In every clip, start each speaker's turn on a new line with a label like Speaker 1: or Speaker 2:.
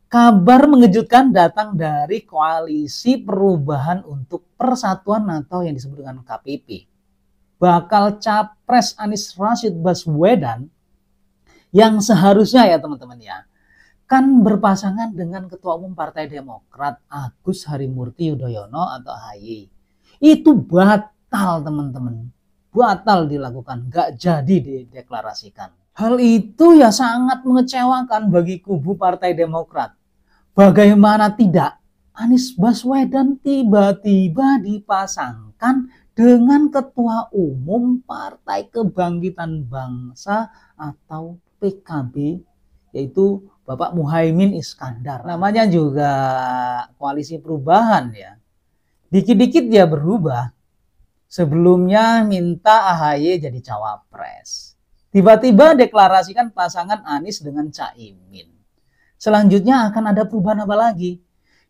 Speaker 1: Kabar mengejutkan datang dari Koalisi Perubahan untuk Persatuan atau yang disebut dengan KPP. Bakal Capres Anies Rashid Baswedan yang seharusnya ya teman-teman ya, kan berpasangan dengan Ketua Umum Partai Demokrat Agus Harimurti Yudhoyono atau AHY. Itu batal teman-teman, batal dilakukan, gak jadi dideklarasikan. Hal itu ya sangat mengecewakan bagi kubu Partai Demokrat. Bagaimana tidak, Anies Baswedan tiba-tiba dipasangkan dengan Ketua Umum Partai Kebangkitan Bangsa atau PKB, yaitu Bapak Muhaimin Iskandar. Namanya juga Koalisi Perubahan ya. Dikit-dikit dia berubah. Sebelumnya minta AHY jadi cawapres. Tiba-tiba deklarasikan pasangan Anies dengan Caimin. Selanjutnya akan ada perubahan apa lagi?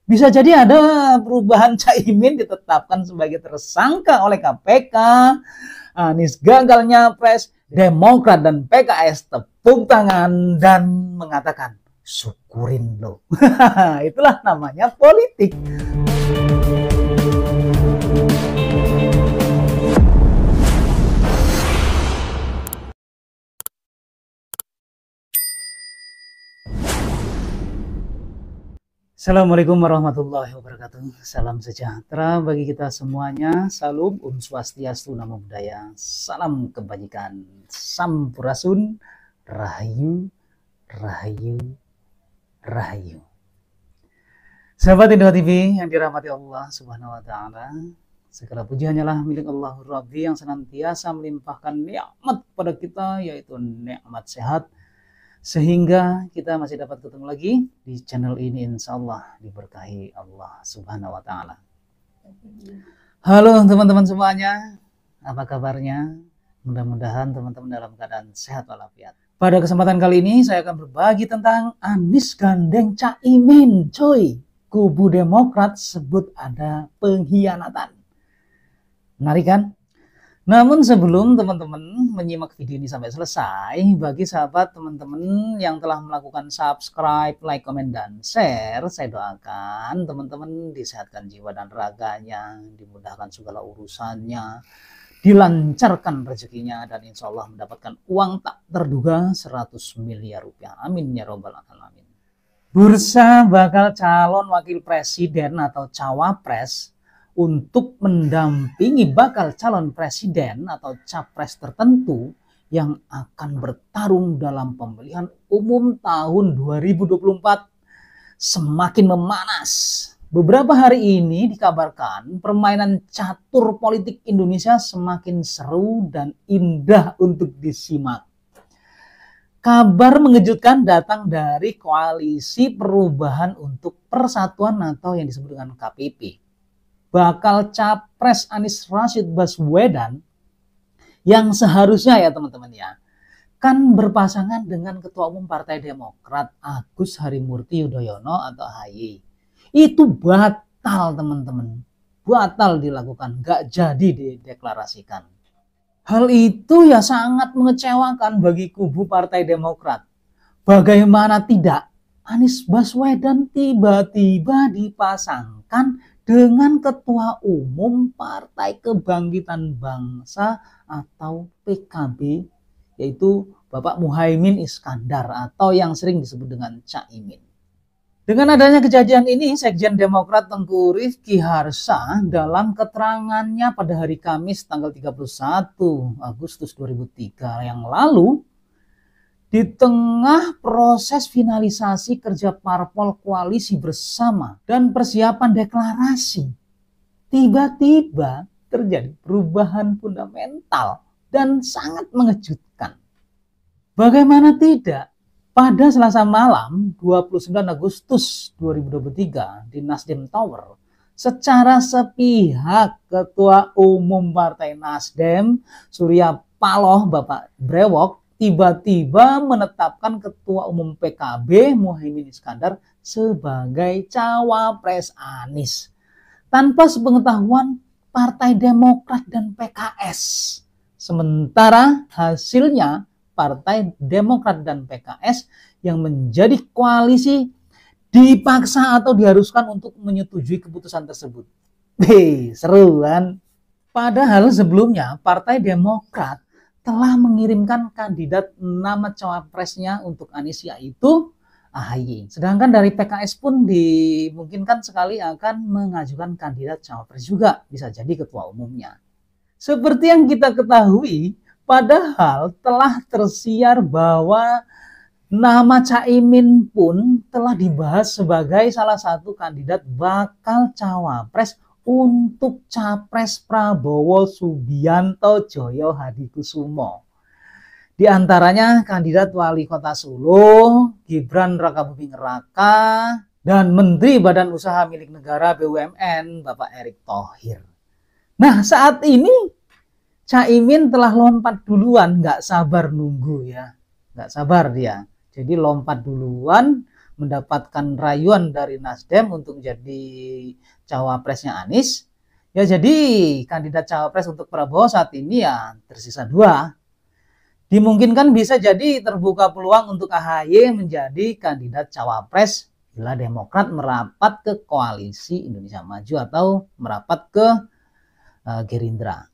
Speaker 1: Bisa jadi ada perubahan Caimin ditetapkan sebagai tersangka oleh KPK, Anies gagal nyapres, Demokrat dan PKS tepuk tangan dan mengatakan, syukurin lo. Itulah namanya politik. Assalamualaikum warahmatullahi wabarakatuh. Salam sejahtera bagi kita semuanya. Salam Swastiastu, Namo Buddhaya. Salam kebajikan. Sampurasun. Rahayu, Rahayu, Rahayu. Sahabat Indo TV yang dirahmati Allah Subhanahu wa taala. Segala puji hanyalah milik Allah Rabbi yang senantiasa melimpahkan nikmat pada kita, yaitu nikmat sehat, sehingga kita masih dapat ketemu lagi di channel ini, insya Allah diberkahi Allah Subhanahu wa Ta'ala. Halo teman-teman semuanya, apa kabarnya? Mudah-mudahan teman-teman dalam keadaan sehat walafiat. Pada kesempatan kali ini saya akan berbagi tentang Anies gandeng Caimin, coy. Kubu Demokrat sebut ada pengkhianatan. Menarik kan? Namun sebelum teman-teman menyimak video ini sampai selesai, bagi sahabat teman-teman yang telah melakukan subscribe, like, komen, dan share, saya doakan teman-teman disehatkan jiwa dan raganya, dimudahkan segala urusannya, dilancarkan rezekinya, dan insya Allah mendapatkan uang tak terduga 100 miliar rupiah. Amin ya robbal alamin. Bursa bakal calon wakil presiden atau cawapres untuk mendampingi bakal calon presiden atau capres tertentu yang akan bertarung dalam pemilihan umum tahun 2024 semakin memanas. Beberapa hari ini dikabarkan permainan catur politik Indonesia semakin seru dan indah untuk disimak. Kabar mengejutkan datang dari Koalisi Perubahan untuk Persatuan atau yang disebut dengan KPP. Bakal Capres Anies Rashid Baswedan yang seharusnya ya teman-teman ya, kan berpasangan dengan Ketua Umum Partai Demokrat Agus Harimurti Yudhoyono atau AHY. Itu batal teman-teman, batal dilakukan, gak jadi dideklarasikan. Hal itu ya sangat mengecewakan bagi kubu Partai Demokrat. Bagaimana tidak, Anies Baswedan tiba-tiba dipasangkan dengan Ketua Umum Partai Kebangkitan Bangsa atau PKB, yaitu Bapak Muhaimin Iskandar atau yang sering disebut dengan Caimin. Dengan adanya kejadian ini, Sekjen Demokrat Tengku Rifki Harsha dalam keterangannya pada hari Kamis tanggal 31 Agustus 2003 yang lalu, di tengah proses finalisasi kerja parpol koalisi bersama dan persiapan deklarasi, tiba-tiba terjadi perubahan fundamental dan sangat mengejutkan. Bagaimana tidak, pada Selasa malam 29 Agustus 2023 di Nasdem Tower, secara sepihak Ketua Umum Partai Nasdem Surya Paloh Bapak Brewok tiba-tiba menetapkan Ketua Umum PKB Muhaimin Iskandar sebagai cawapres Anies tanpa sepengetahuan Partai Demokrat dan PKS. Sementara hasilnya Partai Demokrat dan PKS yang menjadi koalisi dipaksa atau diharuskan untuk menyetujui keputusan tersebut. Seru kan? Padahal sebelumnya Partai Demokrat telah mengirimkan kandidat nama cawapresnya untuk Anies, yaitu AHY. Sedangkan dari PKS pun dimungkinkan sekali akan mengajukan kandidat cawapres juga, bisa jadi ketua umumnya. Seperti yang kita ketahui, padahal telah tersiar bahwa nama Caimin pun telah dibahas sebagai salah satu kandidat bakal cawapres untuk Capres Prabowo Subianto Joyo Hadikusumo. Di antaranya kandidat wali kota Solo, Gibran Rakabuming Raka, dan Menteri Badan Usaha Milik Negara BUMN, Bapak Erick Thohir. Nah, saat ini Caimin telah lompat duluan, nggak sabar nunggu ya. Nggak sabar dia. Jadi lompat duluan, mendapatkan rayuan dari Nasdem untuk jadi cawapresnya Anies. Ya, jadi kandidat cawapres untuk Prabowo saat ini ya tersisa 2. Dimungkinkan bisa jadi terbuka peluang untuk AHY menjadi kandidat cawapres bila Demokrat merapat ke koalisi Indonesia Maju atau merapat ke Gerindra.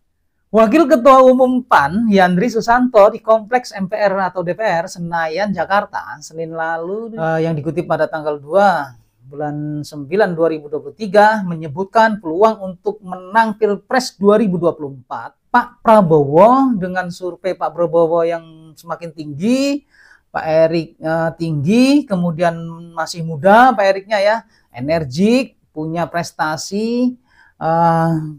Speaker 1: Wakil Ketua Umum PAN Yandri Susanto di Kompleks MPR atau DPR Senayan, Jakarta, Senin lalu yang dikutip pada tanggal 2 bulan 9 2023 menyebutkan peluang untuk menang Pilpres 2024 Pak Prabowo dengan survei Pak Prabowo yang semakin tinggi, Pak Erick tinggi, kemudian masih muda Pak Ericknya ya, energik, punya prestasi.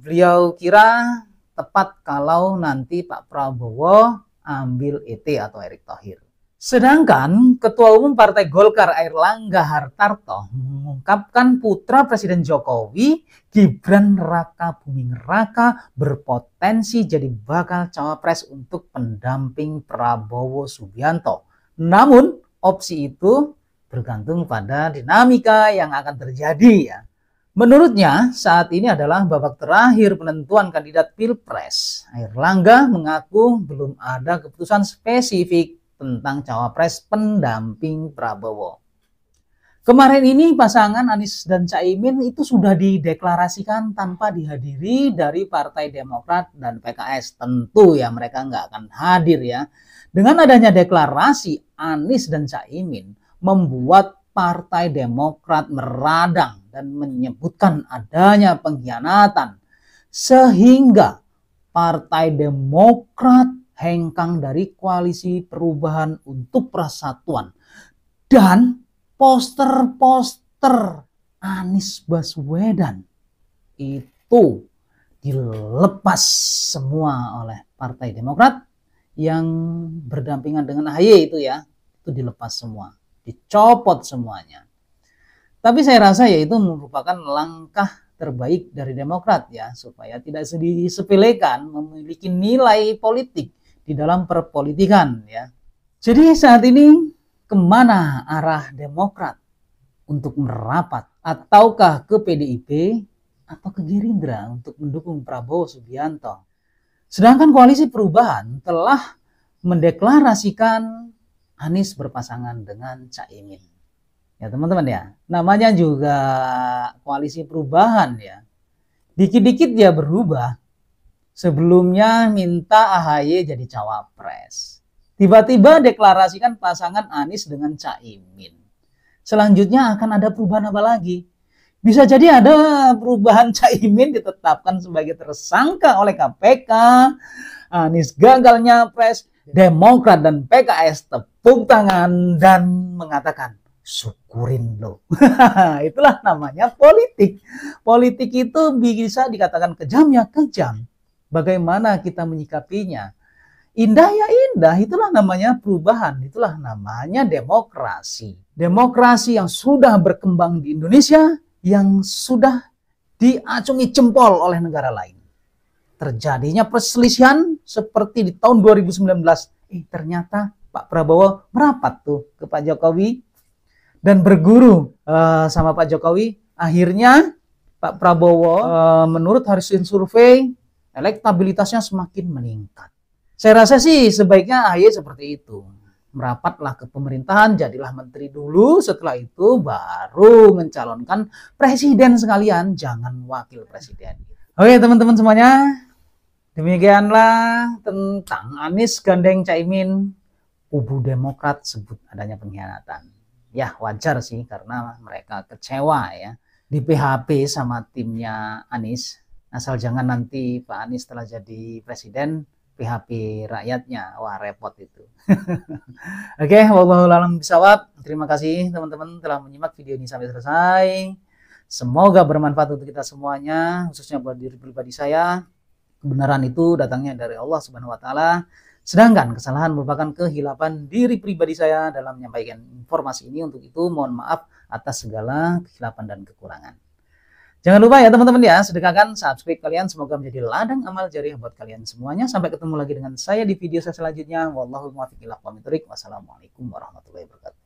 Speaker 1: Beliau kira tepat kalau nanti Pak Prabowo ambil ET atau Erick Thohir. Sedangkan Ketua Umum Partai Golkar Airlangga Hartarto mengungkapkan putra Presiden Jokowi, Gibran Rakabuming Raka, berpotensi jadi bakal cawapres untuk pendamping Prabowo Subianto. Namun opsi itu bergantung pada dinamika yang akan terjadi ya. Menurutnya saat ini adalah babak terakhir penentuan kandidat Pilpres. Airlangga mengaku belum ada keputusan spesifik tentang cawapres pendamping Prabowo. Kemarin ini pasangan Anies dan Caimin itu sudah dideklarasikan tanpa dihadiri dari Partai Demokrat dan PKS. Tentu ya mereka nggak akan hadir ya. Dengan adanya deklarasi Anies dan Caimin membuat Partai Demokrat meradang dan menyebutkan adanya pengkhianatan. Sehingga Partai Demokrat hengkang dari Koalisi Perubahan untuk Persatuan. Dan poster-poster Anies Baswedan itu dilepas semua oleh Partai Demokrat yang berdampingan dengan AHY itu ya. Itu dilepas semua, dicopot semuanya. Tapi saya rasa ya itu merupakan langkah terbaik dari Demokrat ya, supaya tidak disepelekan, memiliki nilai politik di dalam perpolitikan ya. Jadi saat ini kemana arah Demokrat untuk merapat? Ataukah ke PDIP atau ke Gerindra untuk mendukung Prabowo Subianto? Sedangkan Koalisi Perubahan telah mendeklarasikan Anies berpasangan dengan Caimin. Ya teman-teman ya, namanya juga Koalisi Perubahan ya. Dikit-dikit ya berubah. Sebelumnya minta AHY jadi cawapres. Tiba-tiba deklarasikan pasangan Anies dengan Caimin. Selanjutnya akan ada perubahan apa lagi? Bisa jadi ada perubahan Caimin ditetapkan sebagai tersangka oleh KPK. Anies gagal nyapres. Demokrat dan PKS tepuk tangan dan mengatakan, syukurin lo. Itulah namanya politik. Politik itu bisa dikatakan kejam ya kejam. Bagaimana kita menyikapinya? Indah ya indah, itulah namanya perubahan, itulah namanya demokrasi. Demokrasi yang sudah berkembang di Indonesia, yang sudah diacungi jempol oleh negara lain. Terjadinya perselisihan seperti di tahun 2019. Ternyata Pak Prabowo merapat tuh ke Pak Jokowi dan berguru sama Pak Jokowi. Akhirnya Pak Prabowo menurut hasil survei elektabilitasnya semakin meningkat. Saya rasa sih sebaiknya AHY seperti itu. merapatlah ke pemerintahan, jadilah menteri dulu, setelah itu baru mencalonkan presiden sekalian, jangan wakil presiden. Oke teman-teman semuanya, demikianlah tentang Anies gandeng Caimin, kubu Demokrat sebut adanya pengkhianatan. Ya wajar sih karena mereka kecewa ya, di PHP sama timnya Anies. Asal jangan nanti Pak Anies setelah jadi presiden PHP rakyatnya, wah repot itu. Oke, wallahul a'lam bishawab. Terima kasih teman-teman telah menyimak video ini sampai selesai. Semoga bermanfaat untuk kita semuanya, khususnya buat diri pribadi saya. Kebenaran itu datangnya dari Allah Subhanahu wa taala, sedangkan kesalahan merupakan kehilapan diri pribadi saya dalam menyampaikan informasi ini. Untuk itu mohon maaf atas segala kehilapan dan kekurangan. Jangan lupa ya teman-teman ya, sedekahkan, subscribe kalian, semoga menjadi ladang amal jariah buat kalian semuanya. Sampai ketemu lagi dengan saya di video saya selanjutnya. Wallahu muwaffiq ila aqwamit thoriq. Wassalamualaikum warahmatullahi wabarakatuh.